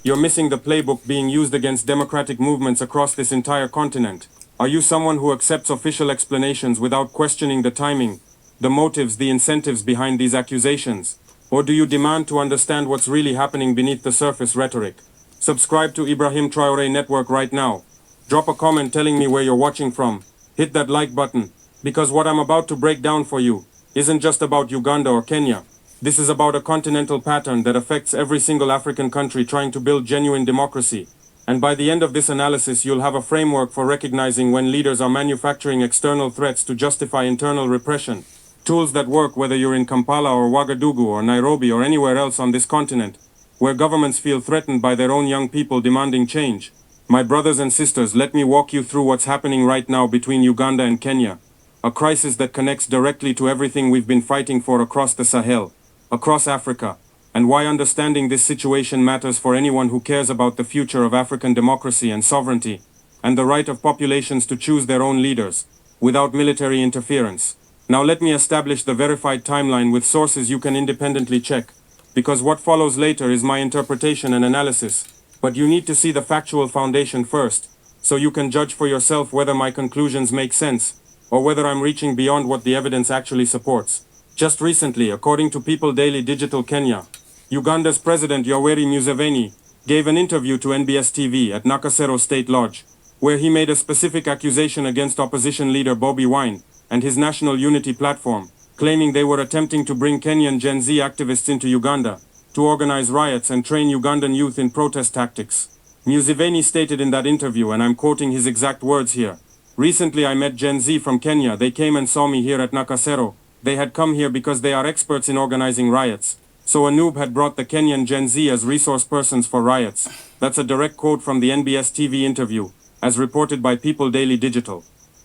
You're missing the playbook being used against democratic movements across this entire continent. Are you someone who accepts official explanations without questioning the timing, the motives, the incentives behind these accusations? Or do you demand to understand what's really happening beneath the surface rhetoric? Subscribe to Ibrahim Traore Network right now. Drop a comment telling me where you're watching from. Hit that like button, because what I'm about to break down for you isn't just about Uganda or Kenya. This is about a continental pattern that affects every single African country trying to build genuine democracy. And by the end of this analysis, you'll have a framework for recognizing when leaders are manufacturing external threats to justify internal repression. Tools that work whether you're in Kampala or Ouagadougou or Nairobi or anywhere else on this continent, where governments feel threatened by their own young people demanding change. My brothers and sisters, let me walk you through what's happening right now between Uganda and Kenya. A crisis that connects directly to everything we've been fighting for across the Sahel, across Africa, and why understanding this situation matters for anyone who cares about the future of African democracy and sovereignty, and the right of populations to choose their own leaders, without military interference. Now let me establish the verified timeline with sources you can independently check, because what follows later is my interpretation and analysis, but you need to see the factual foundation first, so you can judge for yourself whether my conclusions make sense, or whether I'm reaching beyond what the evidence actually supports. Just recently, according to People Daily Digital Kenya, Uganda's President Yoweri Museveni gave an interview to NBS TV at Nakasero State Lodge, where he made a specific accusation against opposition leader Bobi Wine and his National Unity Platform, claiming they were attempting to bring Kenyan Gen Z activists into Uganda to organize riots and train Ugandan youth in protest tactics. Museveni stated in that interview, and I'm quoting his exact words here, "Recently I met Gen Z from Kenya. They came and saw me here at Nakasero. They had come here because they are experts in organizing riots. So a noob had brought the Kenyan Gen Z as resource persons for riots." That's a direct quote from the NBS TV interview, as reported by People Daily Digital.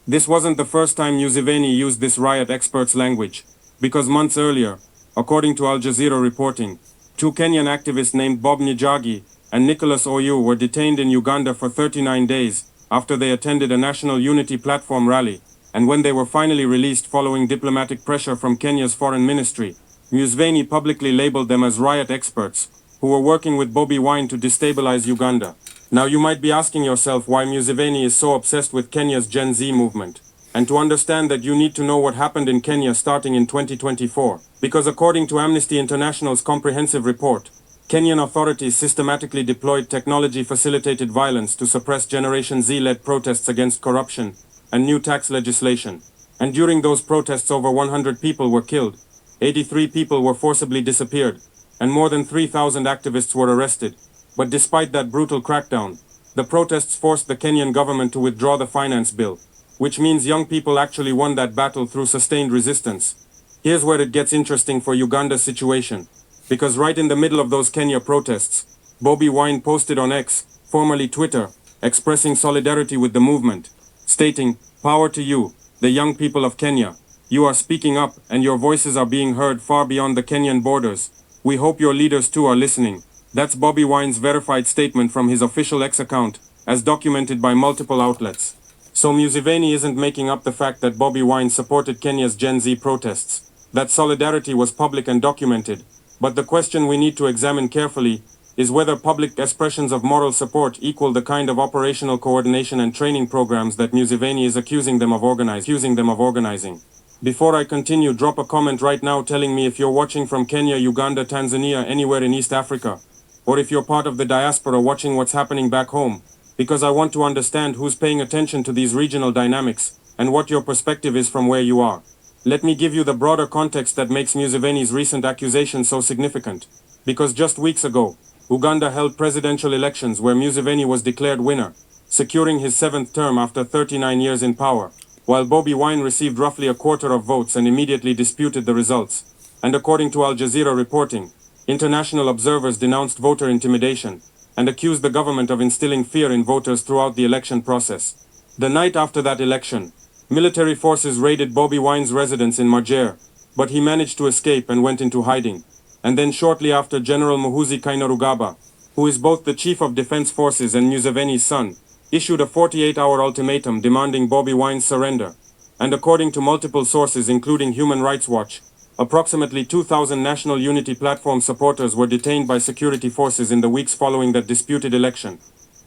This wasn't the first time Museveni used this riot experts language, because months earlier, according to Al Jazeera reporting, two Kenyan activists named Bob Njagi and Nicholas Oyu were detained in Uganda for 39 days after they attended a National Unity Platform rally, and when they were finally released following diplomatic pressure from Kenya's foreign ministry, Museveni publicly labeled them as riot experts, who were working with Bobi Wine to destabilize Uganda. Now you might be asking yourself why Museveni is so obsessed with Kenya's Gen Z movement. And to understand that, you need to know what happened in Kenya starting in 2024. Because according to Amnesty International's comprehensive report, Kenyan authorities systematically deployed technology-facilitated violence to suppress Generation Z-led protests against corruption and new tax legislation. And during those protests, over 100 people were killed, 83 people were forcibly disappeared, and more than 3,000 activists were arrested. But despite that brutal crackdown, the protests forced the Kenyan government to withdraw the finance bill, which means young people actually won that battle through sustained resistance. Here's where it gets interesting for Uganda's situation, because right in the middle of those Kenya protests, Bobi Wine posted on X, formerly Twitter, expressing solidarity with the movement, stating, "Power to you, the young people of Kenya. You are speaking up, and your voices are being heard far beyond the Kenyan borders. We hope your leaders too are listening." That's Bobi Wine's verified statement from his official X account, as documented by multiple outlets. So Museveni isn't making up the fact that Bobi Wine supported Kenya's Gen Z protests. That solidarity was public and documented. But the question we need to examine carefully is whether public expressions of moral support equal the kind of operational coordination and training programs that Museveni is accusing them of organizing. Before I continue, drop a comment right now telling me if you're watching from Kenya, Uganda, Tanzania, anywhere in East Africa, or if you're part of the diaspora watching what's happening back home, because I want to understand who's paying attention to these regional dynamics, and what your perspective is from where you are. Let me give you the broader context that makes Museveni's recent accusation so significant. Because just weeks ago, Uganda held presidential elections where Museveni was declared winner, securing his 7th term after 39 years in power, while Bobi Wine received roughly a quarter of votes and immediately disputed the results. And according to Al Jazeera reporting, international observers denounced voter intimidation and accused the government of instilling fear in voters throughout the election process. The night after that election, military forces raided Bobi Wine's residence in Majer, but he managed to escape and went into hiding. And then shortly after, General Muhoozi Kainerugaba, who is both the chief of defense forces and Museveni's son, issued a 48-hour ultimatum demanding Bobi Wine's surrender. And according to multiple sources including Human Rights Watch, Approximately 2,000 National Unity Platform supporters were detained by security forces in the weeks following that disputed election.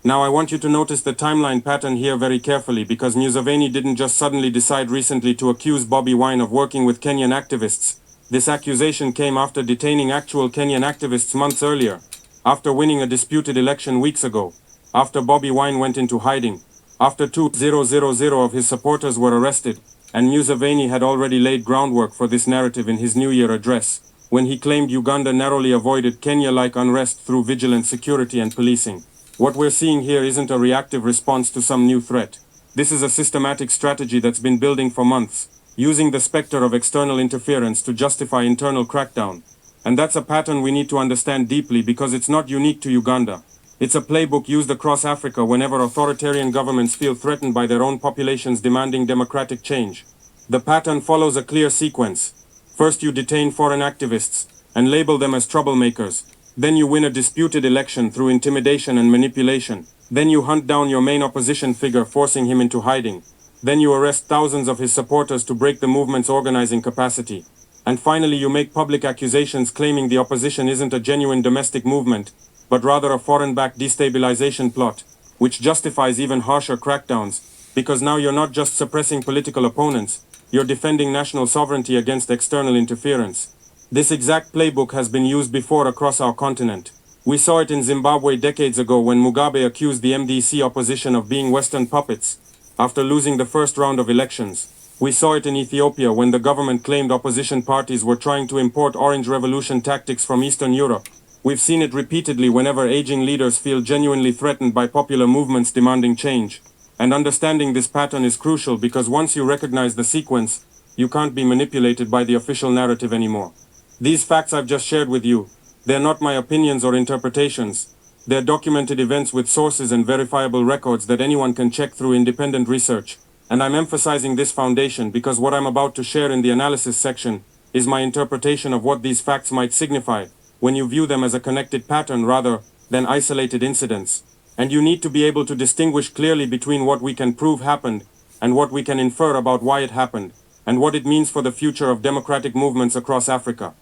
Now I want you to notice the timeline pattern here very carefully, because Museveni didn't just suddenly decide recently to accuse Bobi Wine of working with Kenyan activists. This accusation came after detaining actual Kenyan activists months earlier, after winning a disputed election weeks ago, after Bobi Wine went into hiding, after 2,000 of his supporters were arrested, and Museveni had already laid groundwork for this narrative in his New Year address, when he claimed Uganda narrowly avoided Kenya-like unrest through vigilant security and policing. What we're seeing here isn't a reactive response to some new threat. This is a systematic strategy that's been building for months, using the specter of external interference to justify internal crackdown. And that's a pattern we need to understand deeply, because it's not unique to Uganda. It's a playbook used across Africa whenever authoritarian governments feel threatened by their own populations demanding democratic change. The pattern follows a clear sequence. First you detain foreign activists and label them as troublemakers. Then you win a disputed election through intimidation and manipulation. Then you hunt down your main opposition figure, forcing him into hiding. Then you arrest thousands of his supporters to break the movement's organizing capacity. And finally you make public accusations claiming the opposition isn't a genuine domestic movement, but rather a foreign-backed destabilization plot, which justifies even harsher crackdowns, because now you're not just suppressing political opponents, you're defending national sovereignty against external interference. This exact playbook has been used before across our continent. We saw it in Zimbabwe decades ago when Mugabe accused the MDC opposition of being Western puppets, after losing the first round of elections. We saw it in Ethiopia when the government claimed opposition parties were trying to import Orange Revolution tactics from Eastern Europe. We've seen it repeatedly whenever aging leaders feel genuinely threatened by popular movements demanding change. And understanding this pattern is crucial, because once you recognize the sequence, you can't be manipulated by the official narrative anymore. These facts I've just shared with you, they're not my opinions or interpretations. They're documented events with sources and verifiable records that anyone can check through independent research. And I'm emphasizing this foundation because what I'm about to share in the analysis section is my interpretation of what these facts might signify when you view them as a connected pattern rather than isolated incidents. And you need to be able to distinguish clearly between what we can prove happened and what we can infer about why it happened, and what it means for the future of democratic movements across Africa.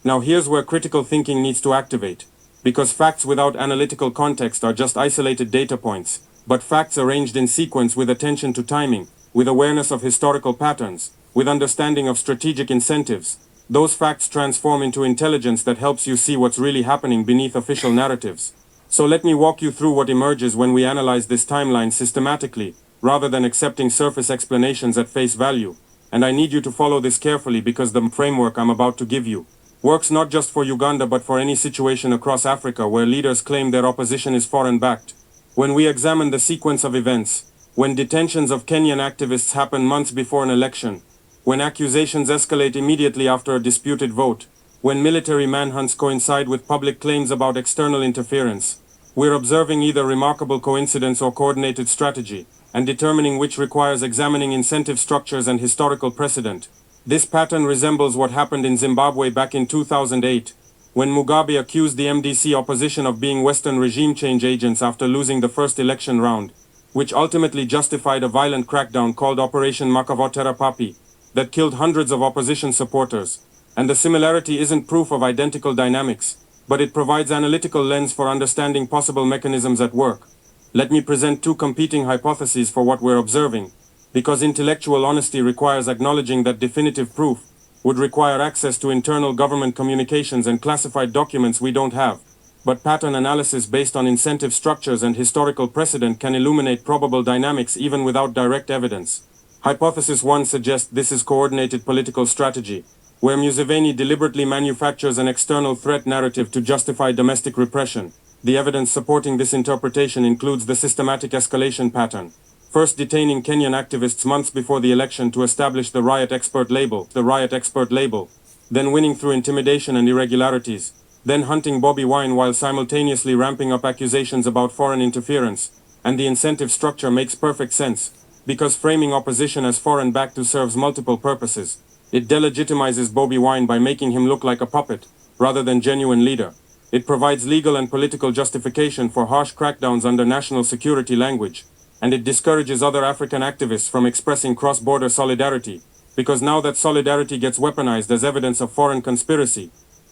Now here's where critical thinking needs to activate, because facts without analytical context are just isolated data points, but facts arranged in sequence with attention to timing, with awareness of historical patterns, with understanding of strategic incentives, those facts transform into intelligence that helps you see what's really happening beneath official narratives. So let me walk you through what emerges when we analyze this timeline systematically, rather than accepting surface explanations at face value. And I need you to follow this carefully, because the framework I'm about to give you works not just for Uganda but for any situation across Africa where leaders claim their opposition is foreign-backed. When we examine the sequence of events, when detentions of Kenyan activists happen months before an election, when accusations escalate immediately after a disputed vote, when military manhunts coincide with public claims about external interference, we're observing either remarkable coincidence or coordinated strategy, and determining which requires examining incentive structures and historical precedent. This pattern resembles what happened in Zimbabwe back in 2008, when Mugabe accused the MDC opposition of being Western regime change agents after losing the first election round, which ultimately justified a violent crackdown called Operation Makavotera Papi, that killed hundreds of opposition supporters. And the similarity isn't proof of identical dynamics, but it provides analytical lens for understanding possible mechanisms at work. Let me present two competing hypotheses for what we're observing, because intellectual honesty requires acknowledging that definitive proof would require access to internal government communications and classified documents we don't have. But pattern analysis based on incentive structures and historical precedent can illuminate probable dynamics even without direct evidence. Hypothesis 1 suggests this is coordinated political strategy, where Museveni deliberately manufactures an external threat narrative to justify domestic repression. The evidence supporting this interpretation includes the systematic escalation pattern. First detaining Kenyan activists months before the election to establish the riot expert label, then winning through intimidation and irregularities, then hunting Bobi Wine while simultaneously ramping up accusations about foreign interference. And the incentive structure makes perfect sense, because framing opposition as foreign-backed serves multiple purposes. It delegitimizes Bobi Wine by making him look like a puppet, rather than genuine leader. It provides legal and political justification for harsh crackdowns under national security language, and it discourages other African activists from expressing cross-border solidarity, because now that solidarity gets weaponized as evidence of foreign conspiracy.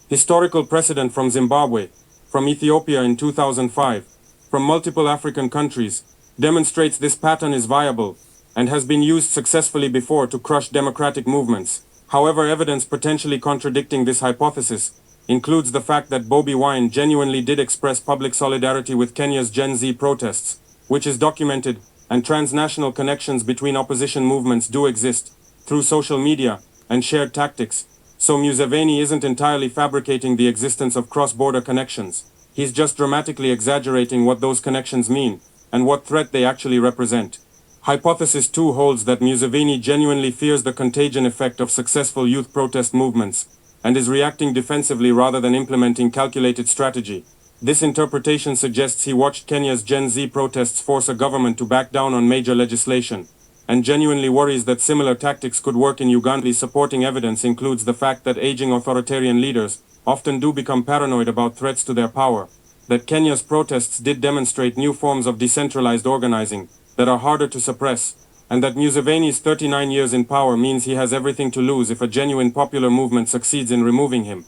Historical precedent from Zimbabwe, from Ethiopia in 2005, from multiple African countries, demonstrates this pattern is viable and has been used successfully before to crush democratic movements. However, evidence potentially contradicting this hypothesis includes the fact that Bobi Wine genuinely did express public solidarity with Kenya's Gen Z protests, which is documented, and transnational connections between opposition movements do exist, through social media and shared tactics. So Museveni isn't entirely fabricating the existence of cross-border connections. He's just dramatically exaggerating what those connections mean, and what threat they actually represent. Hypothesis 2 holds that Museveni genuinely fears the contagion effect of successful youth protest movements, and is reacting defensively rather than implementing calculated strategy. This interpretation suggests he watched Kenya's Gen Z protests force a government to back down on major legislation, and genuinely worries that similar tactics could work in Uganda. Supporting evidence includes the fact that aging authoritarian leaders often do become paranoid about threats to their power, that Kenya's protests did demonstrate new forms of decentralized organizing that are harder to suppress, and that Museveni's 39 years in power means he has everything to lose if a genuine popular movement succeeds in removing him.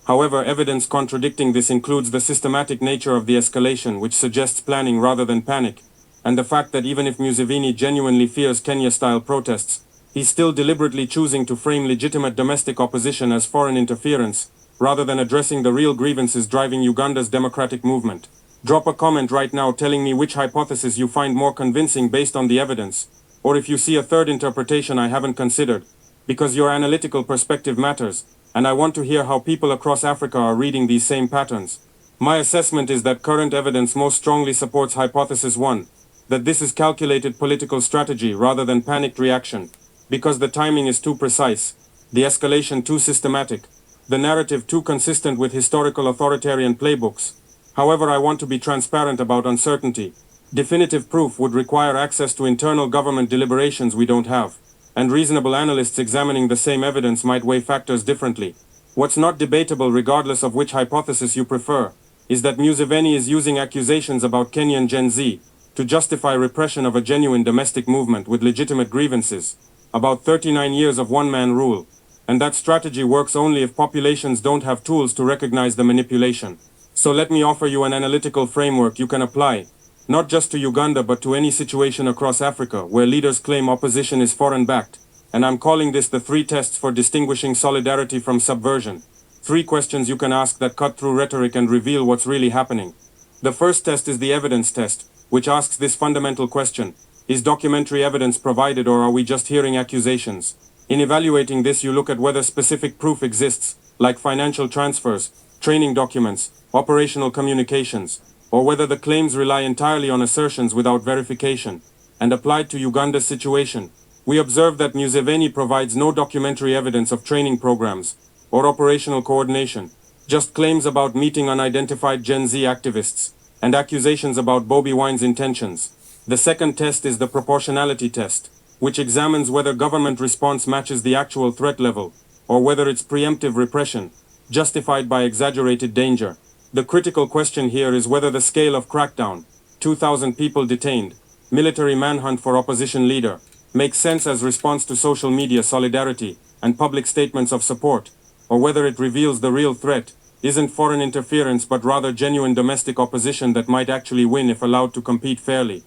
However, evidence contradicting this includes the systematic nature of the escalation, which suggests planning rather than panic, and the fact that even if Museveni genuinely fears Kenya-style protests, he's still deliberately choosing to frame legitimate domestic opposition as foreign interference, rather than addressing the real grievances driving Uganda's democratic movement. Drop a comment right now telling me which hypothesis you find more convincing based on the evidence, or if you see a third interpretation I haven't considered, because your analytical perspective matters, and I want to hear how people across Africa are reading these same patterns. My assessment is that current evidence most strongly supports hypothesis 1, that this is calculated political strategy rather than panicked reaction, because the timing is too precise, the escalation too systematic, the narrative too consistent with historical authoritarian playbooks. However, I want to be transparent about uncertainty. Definitive proof would require access to internal government deliberations we don't have, and reasonable analysts examining the same evidence might weigh factors differently. What's not debatable, regardless of which hypothesis you prefer, is that Museveni is using accusations about Kenyan Gen Z to justify repression of a genuine domestic movement with legitimate grievances, about 39 years of one-man rule, and that strategy works only if populations don't have tools to recognize the manipulation. So let me offer you an analytical framework you can apply, not just to Uganda but to any situation across Africa where leaders claim opposition is foreign-backed, and I'm calling this the 3 tests for distinguishing solidarity from subversion. 3 questions you can ask that cut through rhetoric and reveal what's really happening. The first test is the evidence test, which asks this fundamental question: is documentary evidence provided, or are we just hearing accusations? In evaluating this, you look at whether specific proof exists, like financial transfers, training documents, operational communications, or whether the claims rely entirely on assertions without verification. And applied to Uganda's situation, we observe that Museveni provides no documentary evidence of training programs or operational coordination, just claims about meeting unidentified Gen Z activists, and accusations about Bobi Wine's intentions. The second test is the proportionality test, which examines whether government response matches the actual threat level, or whether it's preemptive repression, justified by exaggerated danger. The critical question here is whether the scale of crackdown, 2,000 people detained, military manhunt for opposition leader, makes sense as response to social media solidarity and public statements of support, or whether it reveals the real threat isn't foreign interference but rather genuine domestic opposition that might actually win if allowed to compete fairly.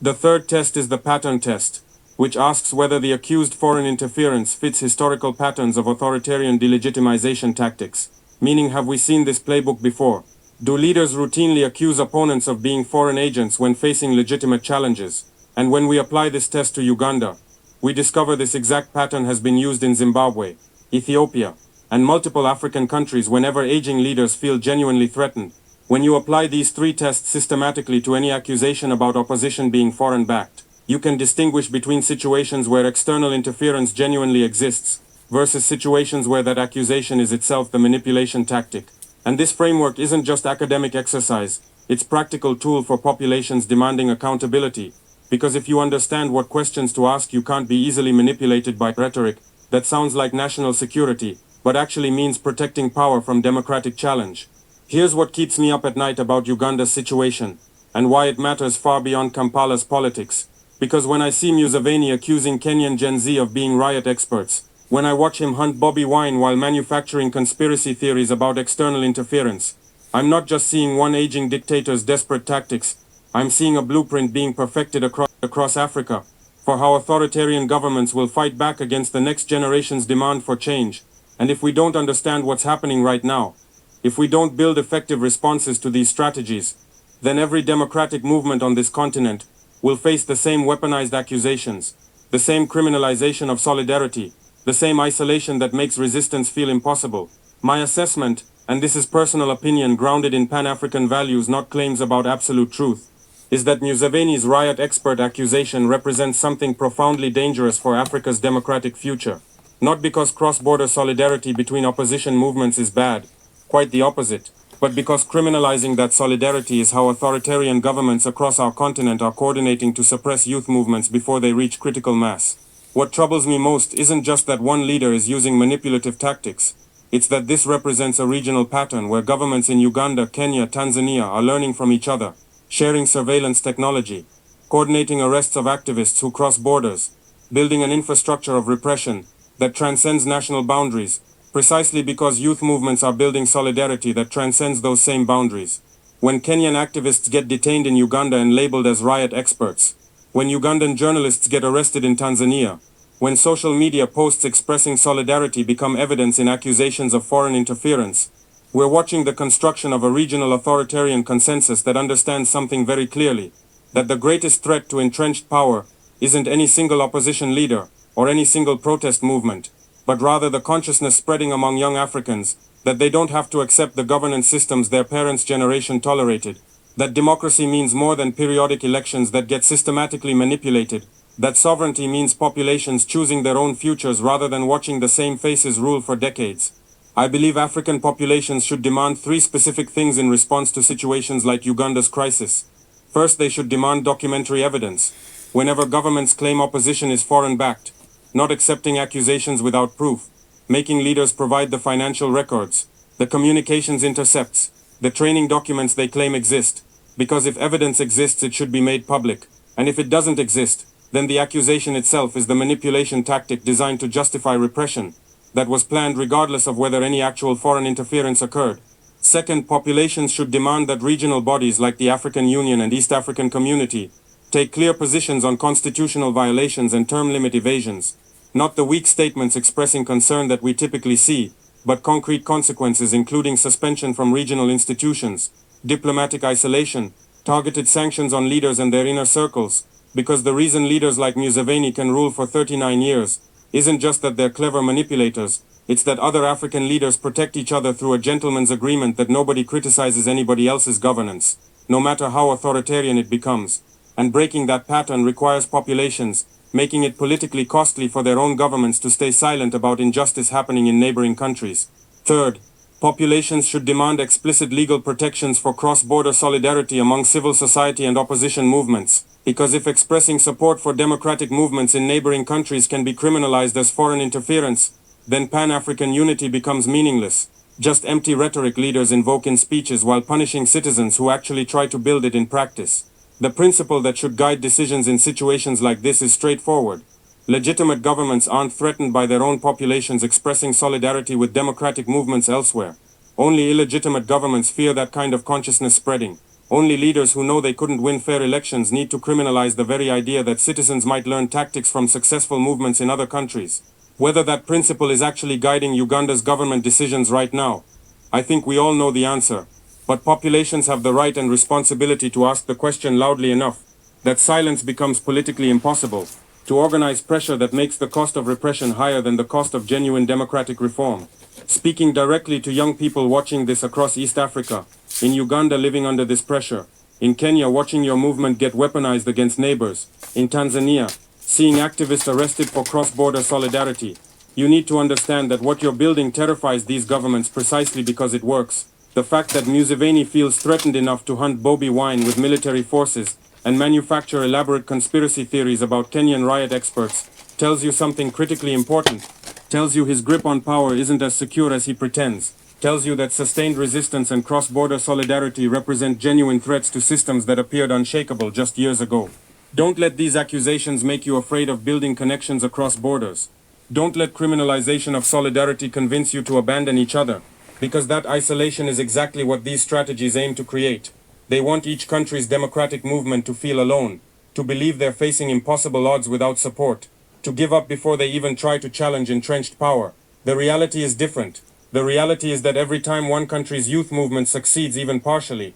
The third test is the pattern test, which asks whether the accused foreign interference fits historical patterns of authoritarian delegitimization tactics, meaning have we seen this playbook before? Do leaders routinely accuse opponents of being foreign agents when facing legitimate challenges? And when we apply this test to Uganda, we discover this exact pattern has been used in Zimbabwe, Ethiopia, and multiple African countries whenever aging leaders feel genuinely threatened. When you apply these 3 tests systematically to any accusation about opposition being foreign-backed, you can distinguish between situations where external interference genuinely exists, versus situations where that accusation is itself the manipulation tactic. And this framework isn't just academic exercise, it's practical tool for populations demanding accountability, because if you understand what questions to ask, you can't be easily manipulated by rhetoric that sounds like national security, but actually means protecting power from democratic challenge. Here's what keeps me up at night about Uganda's situation, and why it matters far beyond Kampala's politics. Because when I see Museveni accusing Kenyan Gen Z of being riot experts, When I watch him hunt Bobby Wine while manufacturing conspiracy theories about external interference, I'm not just seeing one aging dictator's desperate tactics, I'm seeing a blueprint being perfected across Africa for how authoritarian governments will fight back against the next generation's demand for change. And if we don't understand what's happening right now, if we don't build effective responses to these strategies, then every democratic movement on this continent will face the same weaponized accusations, the same criminalization of solidarity, the same isolation that makes resistance feel impossible. My assessment, and this is personal opinion grounded in Pan-African values, not claims about absolute truth, is that Museveni's riot expert accusation represents something profoundly dangerous for Africa's democratic future. Not because cross-border solidarity between opposition movements is bad, quite the opposite, but because criminalizing that solidarity is how authoritarian governments across our continent are coordinating to suppress youth movements before they reach critical mass. What troubles me most isn't just that one leader is using manipulative tactics, it's that this represents a regional pattern where governments in Uganda, Kenya, Tanzania are learning from each other, sharing surveillance technology, coordinating arrests of activists who cross borders, building an infrastructure of repression that transcends national boundaries, precisely because youth movements are building solidarity that transcends those same boundaries. When Kenyan activists get detained in Uganda and labeled as riot experts, when Ugandan journalists get arrested in Tanzania, when social media posts expressing solidarity become evidence in accusations of foreign interference, we're watching the construction of a regional authoritarian consensus that understands something very clearly, that the greatest threat to entrenched power isn't any single opposition leader or any single protest movement, but rather the consciousness spreading among young Africans that they don't have to accept the governance systems their parents' generation tolerated, that democracy means more than periodic elections that get systematically manipulated, that sovereignty means populations choosing their own futures rather than watching the same faces rule for decades. I believe African populations should demand three specific things in response to situations like Uganda's crisis. First, they should demand documentary evidence. Whenever governments claim opposition is foreign-backed, not accepting accusations without proof, making leaders provide the financial records, the communications intercepts, the training documents they claim exist, because if evidence exists it should be made public, and if it doesn't exist, then the accusation itself is the manipulation tactic designed to justify repression that was planned regardless of whether any actual foreign interference occurred. Second, populations should demand that regional bodies like the African Union and East African Community take clear positions on constitutional violations and term limit evasions, not the weak statements expressing concern that we typically see, but concrete consequences including suspension from regional institutions, diplomatic isolation, targeted sanctions on leaders and their inner circles, because the reason leaders like Museveni can rule for 39 years isn't just that they're clever manipulators, it's that other African leaders protect each other through a gentleman's agreement that nobody criticizes anybody else's governance, no matter how authoritarian it becomes. And breaking that pattern requires populations, making it politically costly for their own governments to stay silent about injustice happening in neighboring countries. Third, populations should demand explicit legal protections for cross-border solidarity among civil society and opposition movements, because if expressing support for democratic movements in neighboring countries can be criminalized as foreign interference, then Pan-African unity becomes meaningless. Just empty rhetoric leaders invoke in speeches while punishing citizens who actually try to build it in practice. The principle that should guide decisions in situations like this is straightforward. Legitimate governments aren't threatened by their own populations expressing solidarity with democratic movements elsewhere. Only illegitimate governments fear that kind of consciousness spreading. Only leaders who know they couldn't win fair elections need to criminalize the very idea that citizens might learn tactics from successful movements in other countries. Whether that principle is actually guiding Uganda's government decisions right now, I think we all know the answer. But populations have the right and responsibility to ask the question loudly enough that silence becomes politically impossible, to organize pressure that makes the cost of repression higher than the cost of genuine democratic reform. Speaking directly to young people watching this across East Africa, in Uganda living under this pressure, in Kenya watching your movement get weaponized against neighbors, in Tanzania, seeing activists arrested for cross-border solidarity, you need to understand that what you're building terrifies these governments precisely because it works. The fact that Museveni feels threatened enough to hunt Bobby Wine with military forces and manufacture elaborate conspiracy theories about Kenyan riot experts tells you something critically important. Tells you his grip on power isn't as secure as he pretends. Tells you that sustained resistance and cross-border solidarity represent genuine threats to systems that appeared unshakable just years ago. Don't let these accusations make you afraid of building connections across borders. Don't let criminalization of solidarity convince you to abandon each other, because that isolation is exactly what these strategies aim to create. They want each country's democratic movement to feel alone, to believe they're facing impossible odds without support, to give up before they even try to challenge entrenched power. The reality is different. The reality is that every time one country's youth movement succeeds even partially,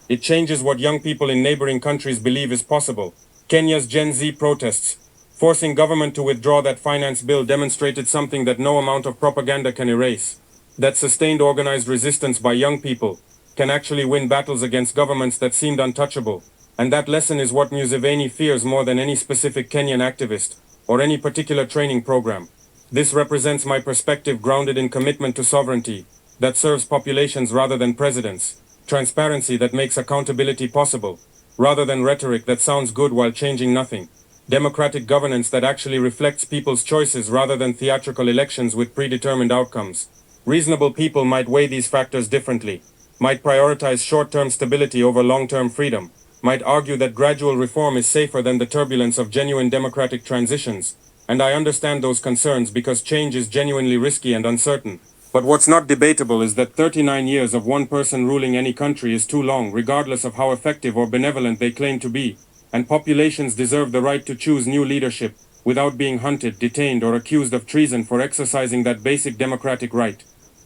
it changes what young people in neighboring countries believe is possible. Kenya's Gen Z protests, forcing government to withdraw that finance bill, demonstrated something that no amount of propaganda can erase. That sustained organized resistance by young people can actually win battles against governments that seemed untouchable. And that lesson is what Museveni fears more than any specific Kenyan activist or any particular training program. This represents my perspective grounded in commitment to sovereignty that serves populations rather than presidents, transparency that makes accountability possible, rather than rhetoric that sounds good while changing nothing, democratic governance that actually reflects people's choices rather than theatrical elections with predetermined outcomes. Reasonable people might weigh these factors differently, might prioritize short-term stability over long-term freedom, might argue that gradual reform is safer than the turbulence of genuine democratic transitions, and I understand those concerns because change is genuinely risky and uncertain. But what's not debatable is that 39 years of one person ruling any country is too long, regardless of how effective or benevolent they claim to be, and populations deserve the right to choose new leadership without being hunted, detained, or accused of treason for exercising that basic democratic right.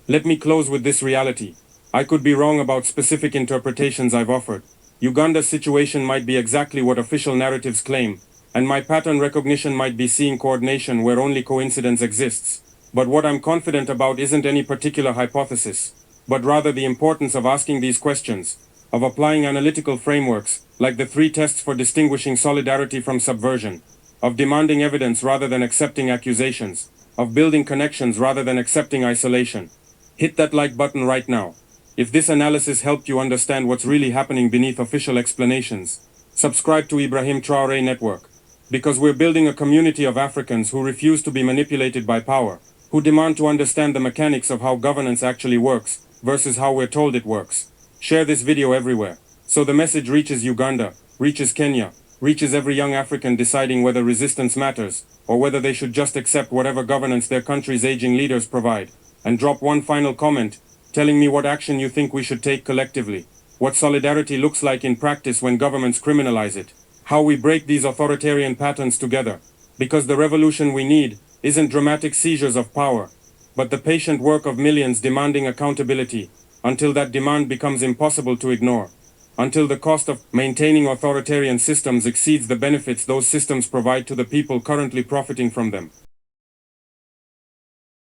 Let me close with this reality. I could be wrong about specific interpretations I've offered. Uganda's situation might be exactly what official narratives claim, and my pattern recognition might be seeing coordination where only coincidence exists. But what I'm confident about isn't any particular hypothesis, but rather the importance of asking these questions, of applying analytical frameworks, like the 3 tests for distinguishing solidarity from subversion, of demanding evidence rather than accepting accusations, of building connections rather than accepting isolation. Hit that like button right now. If this analysis helped you understand what's really happening beneath official explanations, subscribe to Ibrahim Traore Network. Because we're building a community of Africans who refuse to be manipulated by power, who demand to understand the mechanics of how governance actually works, versus how we're told it works. Share this video everywhere, so the message reaches Uganda, reaches Kenya, reaches every young African deciding whether resistance matters, or whether they should just accept whatever governance their country's aging leaders provide. And drop one final comment, telling me what action you think we should take collectively, what solidarity looks like in practice when governments criminalize it, how we break these authoritarian patterns together, because the revolution we need isn't dramatic seizures of power, but the patient work of millions demanding accountability, until that demand becomes impossible to ignore, until the cost of maintaining authoritarian systems exceeds the benefits those systems provide to the people currently profiting from them.